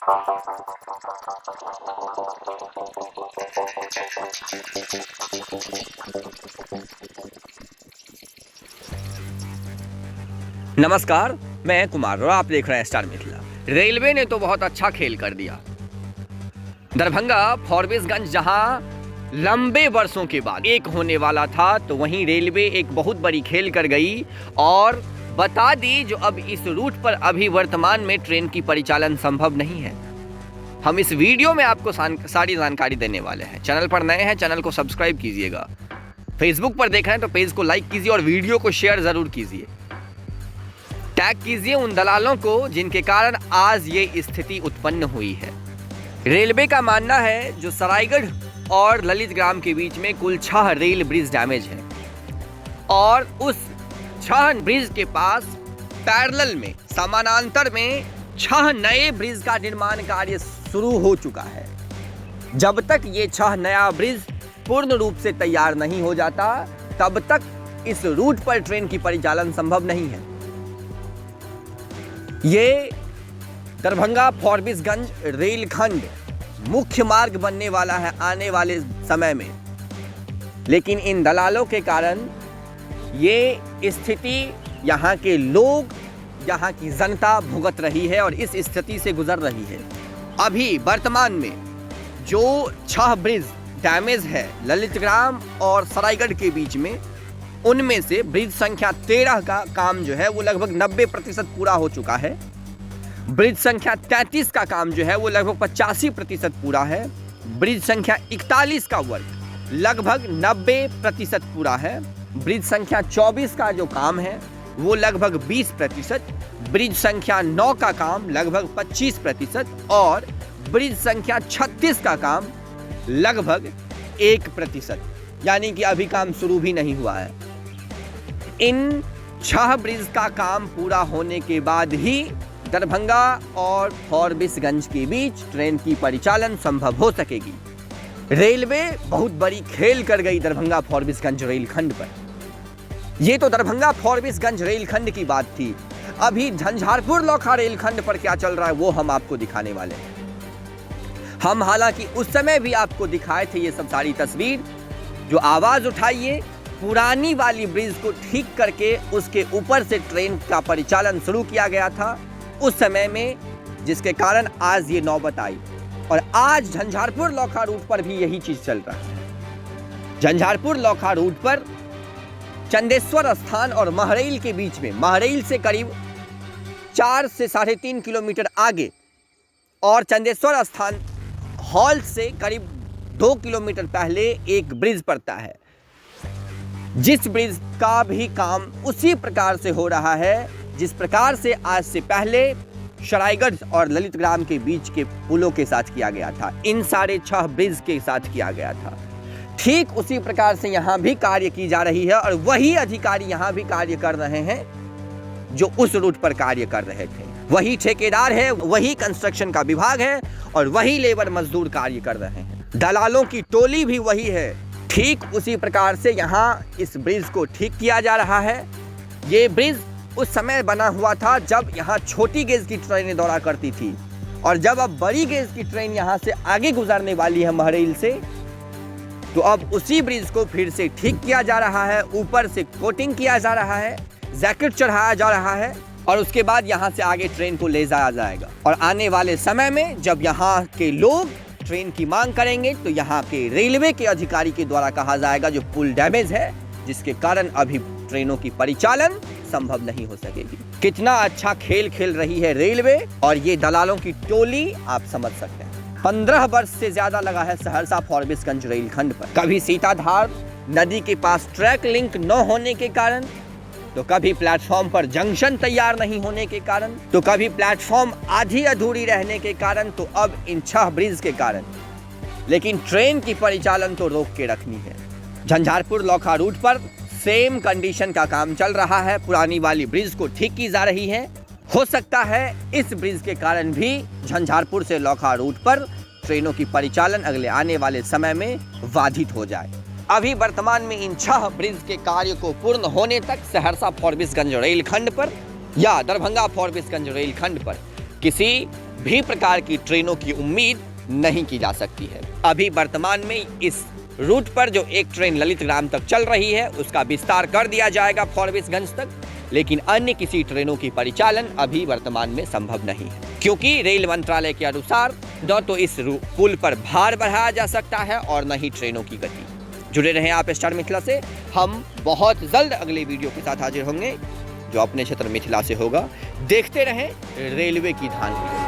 नमस्कार, मैं कुमार और आप देख रहे हैं स्टार मिथिला। रेलवे ने तो बहुत अच्छा खेल कर दिया। दरभंगा फॉरबिसगंज जहां लंबे वर्षों के बाद एक होने वाला था, तो वहीं रेलवे एक बहुत बड़ी खेल कर गई और बता दी जो अब इस रूट पर अभी वर्तमान में ट्रेन की परिचालन संभव नहीं है। हम इस वीडियो में आपको सारी जानकारी देने वाले हैं। चैनल पर नए हैं, चैनल को सब्सक्राइब कीजिएगा। फेसबुक पर देख रहे हैं तो पेज को लाइक कीजिए और वीडियो को शेयर ज़रूर कीजिए। टैग कीजिए उन दलालों को जिनके कारण आज ये स्थिति उत्पन्न हुई है। रेलवे का मानना है जो सरायगढ़ और ललित ग्राम के बीच में कुल 6 रेल ब्रिज डैमेज है और उस 6 ब्रिज के पास पैरेलल में समानांतर में 6 नए ब्रिज का निर्माण कार्य शुरू हो चुका है। जब तक ये 6 नया ब्रिज पूर्ण रूप से तैयार नहीं हो जाता, तब तक इस रूट पर ट्रेन की परिचालन संभव नहीं है। ये दरभंगा फॉरबिसगंज रेलखंड मुख्य मार्ग बनने वाला है आने वाले समय में, लेकिन इन दलालों के कारण ये स्थिति यहाँ के लोग, यहाँ की जनता भुगत रही है और इस स्थिति से गुजर रही है। अभी वर्तमान में जो 6 ब्रिज डैमेज है ललित ग्राम और सरायगढ़ के बीच में, उनमें से ब्रिज संख्या 13 का काम जो है वो लगभग 90% पूरा हो चुका है। ब्रिज संख्या 33 का काम जो है वो लगभग 85% पूरा है। ब्रिज संख्या 41 का वर्क लगभग 90% पूरा है। ब्रिज संख्या 24 का जो काम है वो लगभग 20%, ब्रिज संख्या 9 का काम लगभग 25% और ब्रिज संख्या 36 का काम लगभग 1%, यानी कि अभी काम शुरू भी नहीं हुआ है। इन 6 ब्रिज का काम पूरा होने के बाद ही दरभंगा और फॉरबिसगंज के बीच ट्रेन की परिचालन संभव हो सकेगी। रेलवे बहुत बड़ी खेल कर गई दरभंगा फॉरबिसगंज रेलखंड पर। ये तो दरभंगा फॉरबिसगंज रेलखंड की बात थी। अभी झंझारपुर लौखा रेलखंड पर क्या चल रहा है वो हम आपको दिखाने वाले हैं। हम हालांकि उस समय भी आपको दिखाए थे ये सब सारी तस्वीर। जो आवाज उठाइए, पुरानी वाली ब्रिज को ठीक करके उसके ऊपर से ट्रेन का परिचालन शुरू किया गया था उस समय में, जिसके कारण आज ये नौबत आई। और आज झंझारपुर लौखा रूट पर भी यही चीज चल रहा है। झंझारपुर लौखा रूट पर चंदेश्वर स्थान और महरैल के बीच में, महरैल से करीब 4 से 3.5 किलोमीटर आगे और चंदेश्वर स्थान हॉल से करीब 2 किलोमीटर पहले एक ब्रिज पड़ता है, जिस ब्रिज का भी काम उसी प्रकार से हो रहा है जिस प्रकार से आज से पहले सरायगढ़ और ललित ग्राम के बीच के पुलों के साथ किया गया था, इन सारे 6 ब्रिज के साथ किया गया था। ठीक उसी प्रकार से यहाँ भी कार्य की जा रही है और वही अधिकारी यहाँ भी कार्य कर रहे हैं जो उस रूट पर कार्य कर रहे थे। वही ठेकेदार है, वही कंस्ट्रक्शन का विभाग है और वही लेबर मजदूर कार्य कर रहे हैं। दलालों की टोली भी वही है। ठीक उसी प्रकार से यहाँ इस ब्रिज को ठीक किया जा रहा है। ये ब्रिज उस समय बना हुआ था जब यहाँ छोटी गेज की ट्रेनें दौड़ा करती थी और जब अब बड़ी गेज की ट्रेन यहाँ से आगे गुजरने वाली है महरैल से, तो अब उसी ब्रिज को फिर से ठीक किया जा रहा है। ऊपर से कोटिंग किया जा रहा है, जैकेट चढ़ाया जा रहा है और उसके बाद यहाँ से आगे ट्रेन को ले जाया जाएगा। और आने वाले समय में जब यहाँ के लोग ट्रेन की मांग करेंगे तो यहाँ के रेलवे के अधिकारी के द्वारा कहा जाएगा जो पुल डैमेज है, जिसके कारण अभी ट्रेनों की परिचालन संभव नहीं हो सकेगी। कितना अच्छा खेल खेल रही है रेलवे और ये दलालों की टोली, आप समझ सकते हैं। 15 वर्ष से ज्यादा लगा है सहरसा फॉरबिसगंज रेलखंड पर। कभी सीताधार नदी के पास ट्रैक लिंक न होने के कारण, तो कभी प्लेटफॉर्म पर जंक्शन तैयार नहीं होने के कारण, तो कभी प्लेटफॉर्म आधी अधूरी रहने के कारण, तो अब इन 6 ब्रिज के कारण। लेकिन ट्रेन की परिचालन तो रोक के रखनी है। झंझारपुर लौखा रूट पर सेम कंडीशन का काम चल रहा है। पुरानी वाली ब्रिज को ठीक की जा रही है। हो सकता है इस ब्रिज के कारण भी झंझारपुर से लौखा रूट पर ट्रेनों की परिचालन अगले आने वाले समय में बाधित हो जाए। अभी वर्तमान में इन 6 ब्रिज के कार्य को पूर्ण होने तक सहरसा फॉरबिसगंज रेलखंड पर या दरभंगा फॉरबिसगंज रेलखंड पर किसी भी प्रकार की ट्रेनों की उम्मीद नहीं की जा सकती है। अभी वर्तमान में इस रूट पर जो एक ट्रेन ललित ग्राम तक चल रही है उसका विस्तार कर दिया जाएगा फॉरबिसगंज तक, लेकिन अन्य किसी ट्रेनों की परिचालन अभी वर्तमान में संभव नहीं है, क्योंकि रेल मंत्रालय के अनुसार न तो इस पुल पर भार बढ़ाया जा सकता है और न ही ट्रेनों की गति। जुड़े रहें आप स्टार मिथिला से, हम बहुत जल्द अगले वीडियो के साथ हाजिर होंगे जो अपने क्षेत्र मिथिला से होगा। देखते रहें रेलवे की धांधली।